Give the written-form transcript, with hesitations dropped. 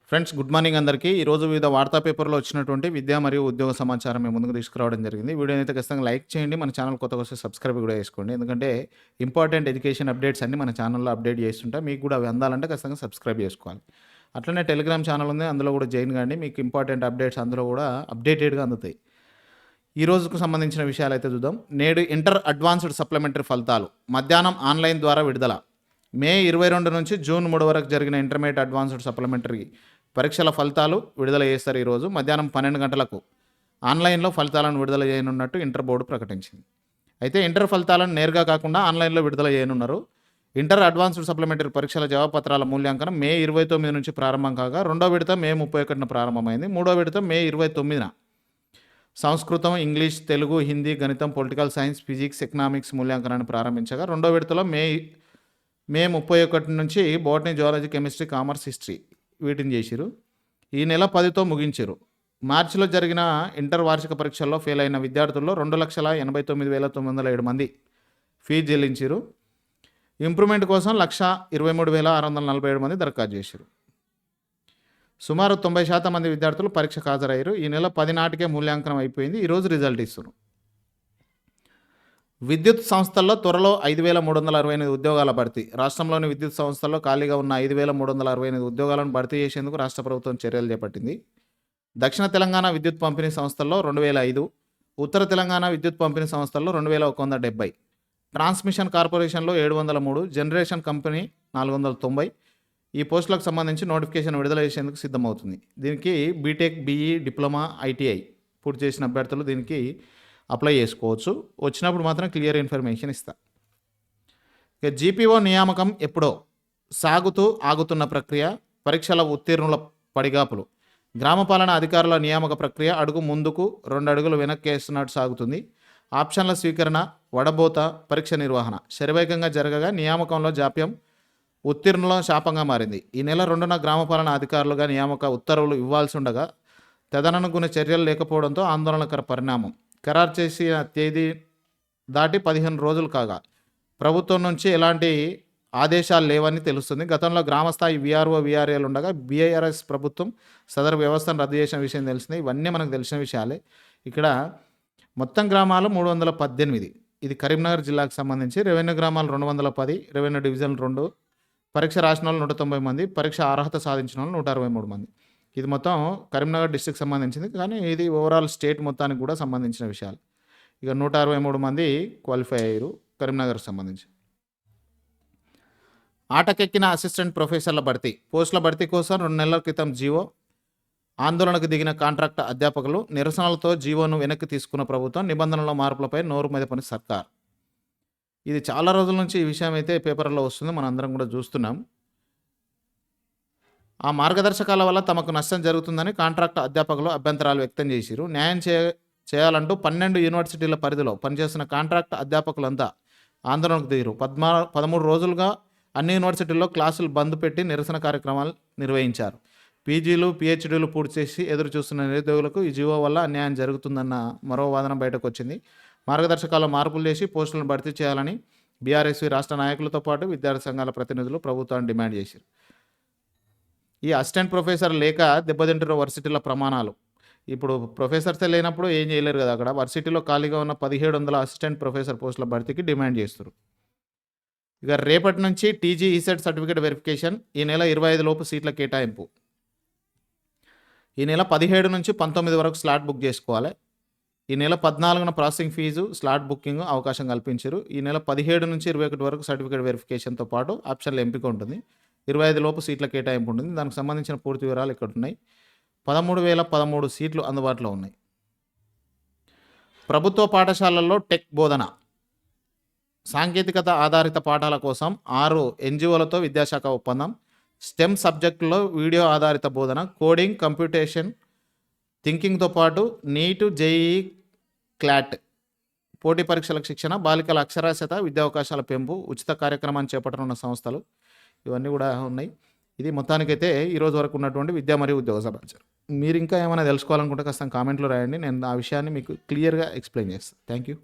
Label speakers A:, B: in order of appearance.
A: Friends good morning అందరికీ. ఈరోజు వివిధ వార్తా పేపర్లో వచ్చినటువంటి విద్యా మరియు ఉద్యోగ సమాచారం మేము ముందుకు తీసుకురావడం జరిగింది. వీడియోని అయితే ఖచ్చితంగా లైక్ చేయండి. మన ఛానల్ కొత్తగా వస్తే సబ్స్క్రైబ్ కూడా చేసుకోండి. ఎందుకంటే ఇంపార్టెంట్ ఎడ్యుకేషన్ అప్డేట్స్ అన్ని మన ఛానల్లో అప్డేట్ చేస్తుంటా. మీకు కూడా అవి అందాలంటే ఖచ్చితంగా సబ్స్క్రైబ్ చేసుకోవాలి. అట్లనే టెలిగ్రామ్ ఛానల్ ఉంది, అందులో కూడా జాయిన్ కాండి. మీకు ఇంపార్టెంట్ అప్డేట్స్ అందులో కూడా అప్డేటెడ్గా అందుతాయి. ఈ రోజుకు సంబంధించిన విషయాలు అయితే చూద్దాం. నేడు ఇంటర్ అడ్వాన్స్డ్ సప్లిమెంటరీ ఫలితాలు మధ్యాహ్నం ఆన్లైన్ ద్వారా విడుదల. మే 22 నుంచి జూన్ 3 వరకు జరిగిన ఇంటర్మీడియట్ అడ్వాన్స్డ్ సప్లిమెంటరీ పరీక్షల ఫలితాలు విడుదల చేస్తారు. ఈరోజు మధ్యాహ్నం 12 గంటలకు ఆన్లైన్లో ఫలితాలను విడుదల చేయనున్నట్టు ఇంటర్ బోర్డు ప్రకటించింది. అయితే ఇంటర్ ఫలితాలను నేరుగా కాకుండా ఆన్లైన్లో విడుదల చేయనున్నారు. ఇంటర్ అడ్వాన్స్డ్ సప్లిమెంటరీ పరీక్షల జవాబుపత్రాల మూల్యాంకనం మే 29 నుంచి ప్రారంభం కాగా రెండో విడత మే 31న ప్రారంభమైంది. మూడో విడత మే 29న సంస్కృతం, ఇంగ్లీష్, తెలుగు, హిందీ, గణితం, పొలిటికల్ సైన్స్, ఫిజిక్స్, ఎకనామిక్స్ మూల్యాంకనాన్ని ప్రారంభించగా రెండో విడతలో మే 31 నుంచి botany, zoology, chemistry, commerce, history వీటిని చేసిరు. ఈ నెల 10తో ముగించారు. మార్చిలో జరిగిన ఇంటర్ వార్షిక పరీక్షల్లో ఫెయిల్ అయిన విద్యార్థుల్లో 2,89,907 మంది ఫీజు చెల్లించారు. ఇంప్రూవ్మెంట్ కోసం 1,23,647 మంది దరఖాస్తు చేశారు. సుమారు 90% మంది విద్యార్థులు పరీక్షకు హాజరయ్యారు. ఈ నెల 10 నాటికే మూల్యాంకనం అయిపోయింది. ఈరోజు రిజల్ట్ ఇస్తారు. విద్యుత్ సంస్థల్లో త్వరలో 5,368 ఉద్యోగాల భర్తీ. రాష్ట్రంలోని విద్యుత్ సంస్థల్లో ఖాళీగా ఉన్న 5,368 ఉద్యోగాలను భర్తీ చేసేందుకు రాష్ట్ర ప్రభుత్వం చర్యలు చేపట్టింది. దక్షిణ తెలంగాణ విద్యుత్ పంపిణీ సంస్థల్లో 2,005, ఉత్తర తెలంగాణ విద్యుత్ పంపిణీ సంస్థల్లో 2,170, ట్రాన్స్మిషన్ కార్పొరేషన్లో 703, జనరేషన్ కంపెనీ 490 ఈ పోస్టులకు సంబంధించి నోటిఫికేషన్ విడుదల చేసేందుకు సిద్ధమవుతుంది. దీనికి బీటెక్, బీఈ, డిప్లొమా, ఐటీఐ పూర్తి చేసిన అభ్యర్థులు దీనికి అప్లై చేసుకోవచ్చు. వచ్చినప్పుడు మాత్రం క్లియర్ ఇన్ఫర్మేషన్ ఇస్తా. ఇక జీపీఓ నియామకం ఎప్పుడో ఆగుతున్న ప్రక్రియ, పరీక్షల ఉత్తీర్ణుల పడిగాపులు. గ్రామపాలన అధికారుల నియామక ప్రక్రియ అడుగు ముందుకు 2 అడుగులు వెనక్కి వేస్తున్నట్టు సాగుతుంది. ఆప్షన్ల స్వీకరణ, వడబోత, పరీక్ష నిర్వహణ శరవేగంగా జరగగా నియామకంలో జాప్యం ఉత్తీర్ణుల శాపంగా మారింది. ఈ నెల 2న గ్రామపాలన అధికారులుగా నియామక ఉత్తర్వులు ఇవ్వాల్సి ఉండగా తదనుగుణ చర్యలు లేకపోవడంతో ఆందోళనకర పరిణామం. ఖరారు చేసిన తేదీ దాటి 15 రోజులు కాగా ప్రభుత్వం నుంచి ఎలాంటి ఆదేశాలు లేవని తెలుస్తుంది. గతంలో గ్రామస్థాయి వీఆర్ఓ, వీఆర్ఏలు ఉండగా బీఆర్ఎస్ ప్రభుత్వం సదరు వ్యవస్థను రద్దు చేసిన విషయం తెలిసింది. ఇవన్నీ మనకు తెలిసిన విషయాలే. ఇక్కడ మొత్తం గ్రామాలు 318. ఇది కరీంనగర్ జిల్లాకు సంబంధించి. రెవెన్యూ గ్రామాలు 210, రెవెన్యూ డివిజన్ 2, పరీక్ష రాసిన వాళ్ళు 190 మంది, పరీక్ష అర్హత సాధించిన వాళ్ళు 163 మంది. ఇది మొత్తం కరీంనగర్ డిస్ట్రిక్ట్ సంబంధించింది, కానీ ఇది ఓవరాల్ స్టేట్ మొత్తానికి కూడా సంబంధించిన విషయాలు. ఇక 163 మంది క్వాలిఫై అయ్యారు కరీంనగర్కి సంబంధించి. ఆటకెక్కిన అసిస్టెంట్ ప్రొఫెసర్ల భర్తీ. పోస్టుల భర్తీ కోసం 2 నెలల క్రితం జీవో. ఆందోళనకు దిగిన కాంట్రాక్ట్ అధ్యాపకులు నిరసనలతో జీవోను వెనక్కి తీసుకున్న ప్రభుత్వం. నిబంధనల మార్పులపై నోరు మెదపని సర్కార్. ఇది చాలా రోజుల నుంచి ఈ విషయం అయితే పేపర్లో వస్తుంది, మనం అందరం కూడా చూస్తున్నాం. ఆ మార్గదర్శకాల వల్ల తమకు నష్టం జరుగుతుందని కాంట్రాక్ట్ అధ్యాపకులు అభ్యంతరాలు వ్యక్తం చేసిరు. న్యాయం చేయాలంటూ 12 యూనివర్సిటీల పరిధిలో పనిచేస్తున్న కాంట్రాక్ట్ అధ్యాపకులంతా ఆందోళనకు దిగిరు. 13 రోజులుగా అన్ని యూనివర్సిటీల్లో క్లాసులు బంద్ పెట్టి నిరసన కార్యక్రమాలు నిర్వహించారు. పీజీలు, పిహెచ్డీలు పూర్తి చేసి ఎదురు చూస్తున్న నిరుద్యోగులకు ఈ జీవో వల్ల అన్యాయం జరుగుతుందన్న మరో వాదన బయటకు వచ్చింది. మార్గదర్శకాల్లో మార్పులు చేసి పోస్టులను భర్తీ చేయాలని బీఆర్ఎస్వి రాష్ట్ర నాయకులతో పాటు విద్యార్థి సంఘాల ప్రతినిధులు ప్రభుత్వాన్ని డిమాండ్ చేశారు. ఈ అసిస్టెంట్ ప్రొఫెసర్ లేక దెబ్బతింటున్న వర్సిటీల ప్రమాణాలు. ఇప్పుడు ప్రొఫెసర్సే లేనప్పుడు ఏం చేయలేరు కదా. అక్కడ వర్సిటీలో ఖాళీగా ఉన్న 1700 అసిస్టెంట్ ప్రొఫెసర్ పోస్టుల భర్తీకి డిమాండ్ చేస్తారు. ఇక రేపటి నుంచి టీజీ ఈసెట్ సర్టిఫికేట్ వెరిఫికేషన్. ఈ నెల 25 లోపు సీట్ల కేటాయింపు. ఈ నెల 17 నుంచి 19 వరకు స్లాట్ బుక్ చేసుకోవాలి. ఈ నెల 14న ప్రాసెసింగ్ ఫీజు, స్లాట్ బుకింగ్ అవకాశం కల్పించారు. ఈ నెల 17 నుంచి 21 వరకు సర్టిఫికేట్ వెరిఫికేషన్తో పాటు ఆప్షన్ల ఎంపిక ఉంటుంది. 25 లోపు సీట్ల కేటాయింపు ఉంటుంది. దానికి సంబంధించిన పూర్తి వివరాలు ఇక్కడ ఉన్నాయి. 13,013 సీట్లు అందుబాటులో ఉన్నాయి. ప్రభుత్వ పాఠశాలల్లో టెక్ బోధన. సాంకేతికత ఆధారిత పాఠాల కోసం 6 ఎన్జిఓలతో విద్యాశాఖ ఒప్పందం. స్టెమ్ సబ్జెక్టులో వీడియో ఆధారిత బోధన, కోడింగ్, కంప్యూటేషన్ థింకింగ్తో పాటు నీట్, జేఈఈ, క్లాట్ పోటీ పరీక్షలకు శిక్షణ, బాలికల అక్షరాస్యత, విద్యావకాశాల పెంపు, ఉచిత కార్యక్రమాన్ని చేపట్టనున్న సంస్థలు ఇవన్నీ కూడా ఉన్నాయి. ఇది మొత్తానికైతే ఈరోజు వరకు ఉన్నటువంటి విద్యా మరియు ఉద్యోగ సమాచారం. మీరు ఇంకా ఏమైనా తెలుసుకోవాలనుకుంటే ఖచ్చితంగా కామెంట్లో రాయండి. నేను ఆ విషయాన్ని మీకు క్లియర్గా ఎక్స్ప్లెయిన్ చేస్తాను. Thank you.